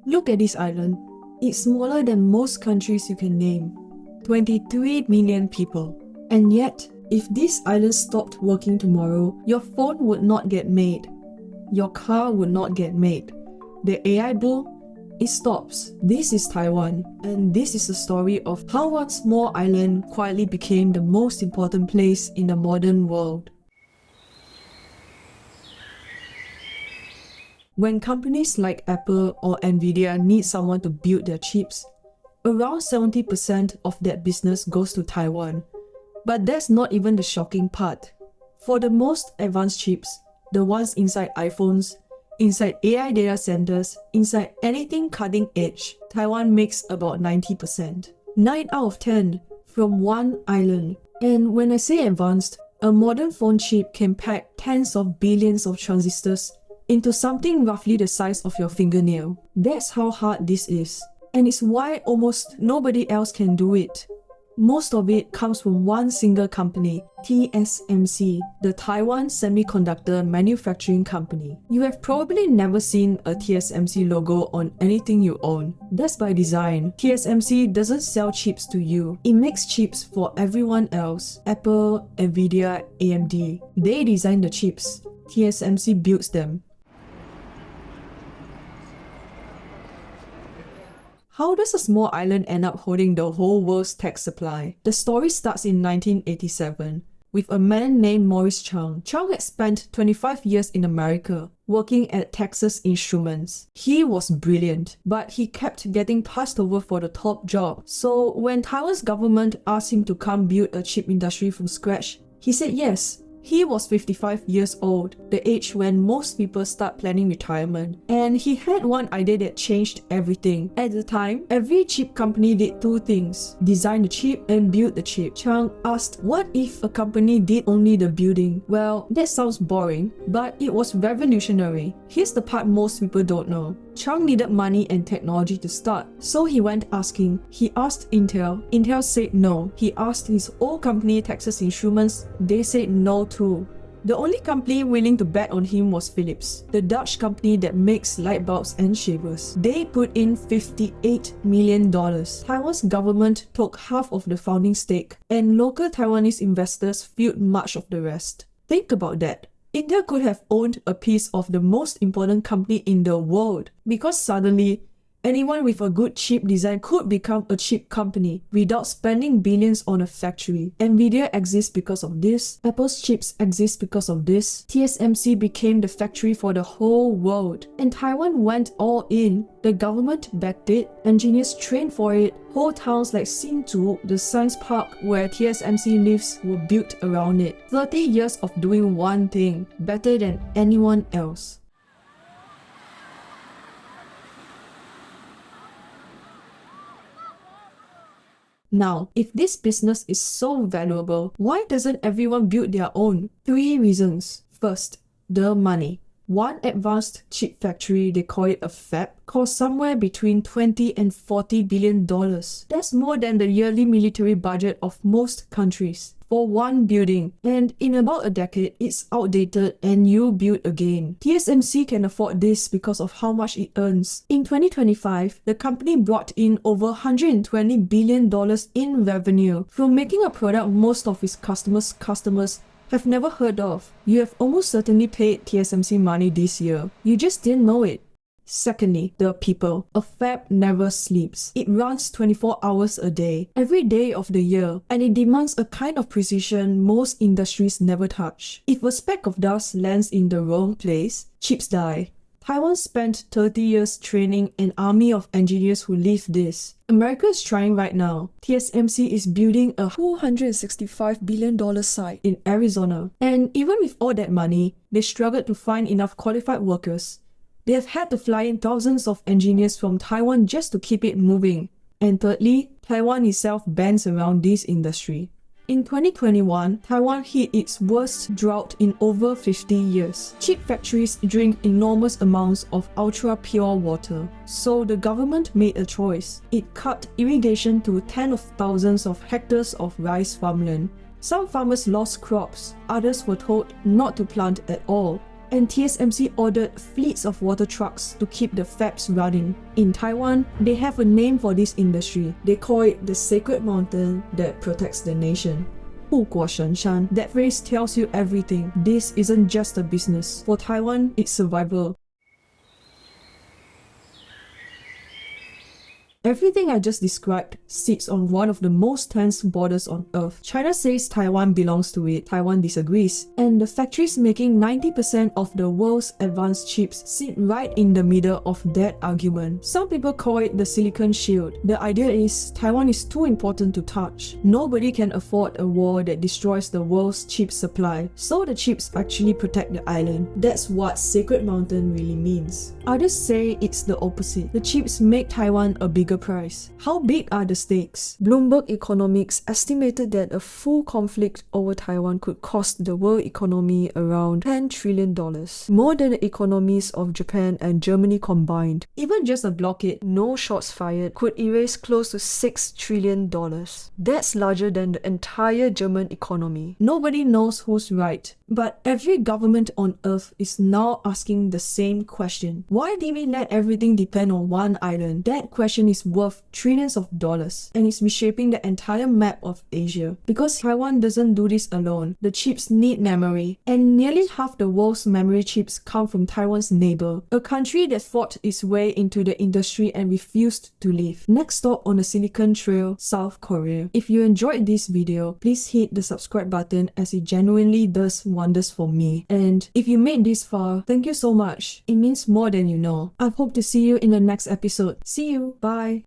Look at this island. It's smaller than most countries you can name. 23 million people. And yet, if this island stopped working tomorrow, your phone would not get made. Your car would not get made. The AI boom, it stops. This is Taiwan, and this is the story of how one small island quietly became the most important place in the modern world. When companies like Apple or Nvidia need someone to build their chips, around 70% of that business goes to Taiwan. But that's not even the shocking part. For the most advanced chips, the ones inside iPhones, inside AI data centers, inside anything cutting edge, Taiwan makes about 90%. 9 out of 10 from one island. And when I say advanced, a modern phone chip can pack tens of billions of transistors into something roughly the size of your fingernail. That's how hard this is. And it's why almost nobody else can do it. Most of it comes from one single company, TSMC, the Taiwan Semiconductor Manufacturing Company. You have probably never seen a TSMC logo on anything you own. That's by design. TSMC doesn't sell chips to you. It makes chips for everyone else. Apple, Nvidia, AMD. They design the chips. TSMC builds them. How does a small island end up holding the whole world's tech supply? The story starts in 1987 with a man named Maurice Chang. Chang had spent 25 years in America working at Texas Instruments. He was brilliant, but he kept getting passed over for the top job. So when Taiwan's government asked him to come build a chip industry from scratch, he said yes. He was 55 years old, the age when most people start planning retirement. And he had one idea that changed everything. At the time, every chip company did two things: design the chip and build the chip. Chang asked, what if a company did only the building? Well, that sounds boring, but it was revolutionary. Here's the part most people don't know. Chang needed money and technology to start, so he went asking. He asked Intel. Intel said no. He asked his old company, Texas Instruments. They said no too. The only company willing to bet on him was Philips, the Dutch company that makes light bulbs and shavers. They put in $58 million. Taiwan's government took half of the founding stake, and local Taiwanese investors filled much of the rest. Think about that. Intel could have owned a piece of the most important company in the world, because suddenly, anyone with a good chip design could become a chip company without spending billions on a factory. Nvidia exists because of this. Apple's chips exist because of this. TSMC became the factory for the whole world. And Taiwan went all in. The government backed it. Engineers trained for it. Whole towns like Hsinchu, the science park where TSMC lives, were built around it. 30 years of doing one thing better than anyone else. Now, if this business is so valuable, why doesn't everyone build their own? 3 reasons. First, the money. One advanced chip factory, they call it a fab, costs somewhere between $20 and $40 billion. That's more than the yearly military budget of most countries for one building. And in about a decade, it's outdated and you build again. TSMC can afford this because of how much it earns. In 2025, the company brought in over $120 billion in revenue from making a product most of its customers have never heard of. You have almost certainly paid TSMC money this year. You just didn't know it. Secondly, the people. A fab never sleeps. It runs 24 hours a day, every day of the year, and it demands a kind of precision most industries never touch. If a speck of dust lands in the wrong place, chips die. Taiwan spent 30 years training an army of engineers who live this. America is trying right now. TSMC is building a $265 billion site in Arizona. And even with all that money, they struggled to find enough qualified workers. They have had to fly in thousands of engineers from Taiwan just to keep it moving. And thirdly, Taiwan itself bends around this industry. In 2021, Taiwan hit its worst drought in over 50 years. Chip factories drink enormous amounts of ultra-pure water. So the government made a choice. It cut irrigation to tens of thousands of hectares of rice farmland. Some farmers lost crops, others were told not to plant at all. and TSMC ordered fleets of water trucks to keep the fabs running. In Taiwan, they have a name for this industry. They call it the sacred mountain that protects the nation. 护国神山. That phrase tells you everything. This isn't just a business. For Taiwan, it's survival. Everything I just described sits on one of the most tense borders on Earth. China says Taiwan belongs to it, Taiwan disagrees, and the factories making 90% of the world's advanced chips sit right in the middle of that argument. Some people call it the silicon shield. The idea is Taiwan is too important to touch. Nobody can afford a war that destroys the world's chip supply, so the chips actually protect the island. That's what Sacred Mountain really means. Others say it's the opposite. The chips make Taiwan a bigger price. How big are the stakes? Bloomberg Economics estimated that a full conflict over Taiwan could cost the world economy around $10 trillion, more than the economies of Japan and Germany combined. Even just a blockade, no shots fired, could erase close to $6 trillion. That's larger than the entire German economy. Nobody knows who's right, but every government on Earth is now asking the same question. Why did we let everything depend on one island? That question is worth trillions of dollars and is reshaping the entire map of Asia. Because Taiwan doesn't do this alone, the chips need memory, and nearly half the world's memory chips come from Taiwan's neighbor, a country that fought its way into the industry and refused to leave. Next stop on the Silicon Trail, South Korea. If you enjoyed this video, please hit the subscribe button as it genuinely does wonders for me. And if you made this far, thank you so much. It means more than you know. I hope to see you in the next episode. See you. Bye.